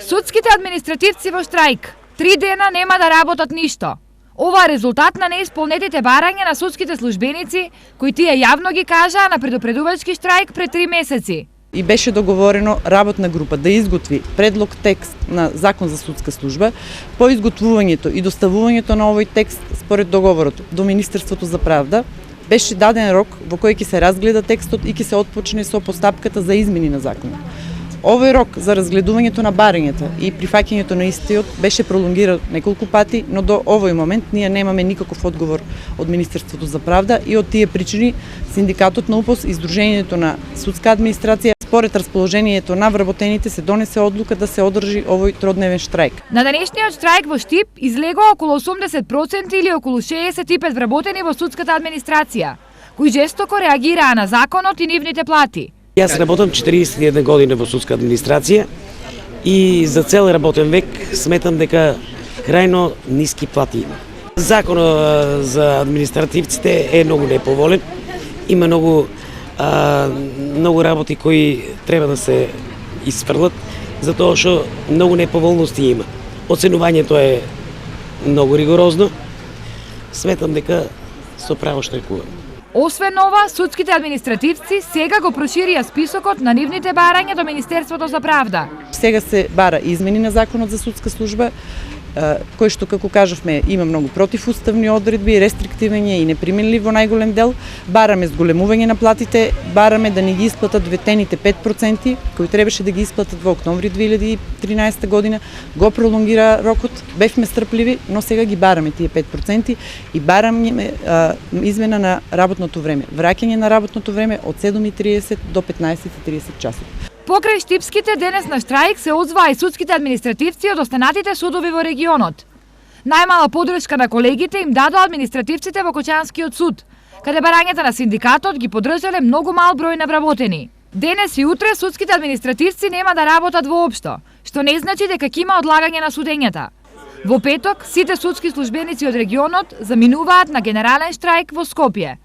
Судските административци во штрајк. 3 дена нема да работат ништо. Ова е резултат на неисполнетите барања на судските службеници, кои тие јавно ги кажаа на предупредувачки штрајк пред 3 месеци. И беше договорено работна група да изготви предлог текст на Закон за судска служба. По изготвувањето и доставувањето на овој текст според договорот до Министерството за правда беше даден рок во кој ќе се разгледа текстот и ќе се отпочне со постапката за измени на законот. Овој рок за разгледувањето на барањата и прифаќањето на истиот беше пролонгиран неколку пати, но до овој момент ние немаме никаков одговор од Министерството за правда и од тие причини Синдикатот на УПОС и Сдруженијето на судска администрација според расположението на вработените се донесе одлука да се одржи овој тродневен штрајк. На денешниот штрајк во Штип излегоа околу 80% или околу 65 вработени во судската администрација, кои жестоко реагираа на законот и нивните плати. Јас работам 41 година во судска администрација и за цел работен век сметам дека крајно ниски плати има. Законот за административците е многу неповолен, има многу работи кои треба да се испрлат, затоа што многу неповолности има. Оценувањето е многу ригорозно. Сметам дека со право штрајкувам. Освен ова, судските административци сега го проширија списокот на нивните барања до Министерството за правда. Сега се бара измени на Законот за судска служба, кој што, како кажавме, има многу противуставни одредби, рестриктивен и неприменлив во најголем дел. Бараме зголемување на платите, бараме да не ги исплатат ветените 5%, кои требаше да ги исплатат во октомври 2013 година. Го пролонгира рокот, бевме стрпливи, но сега ги бараме тие 5% и бараме измена на работното време. Враќање на работното време од 7:30 до 15:30 часот. Покрај штипските денес на штрајк се озваа и судските административци од останатите судови во регионот. Најмала подршка на колегите им дадоа административците во Кочанскиот суд, каде барањата на синдикатот ги поддржале многу мал број на вработени. Денес и утре судските административци нема да работат воопшто, што не значи дека ќе има одлагање на судењата. Во петок, сите судски службеници од регионот заминуваат на генерален штрајк во Скопје.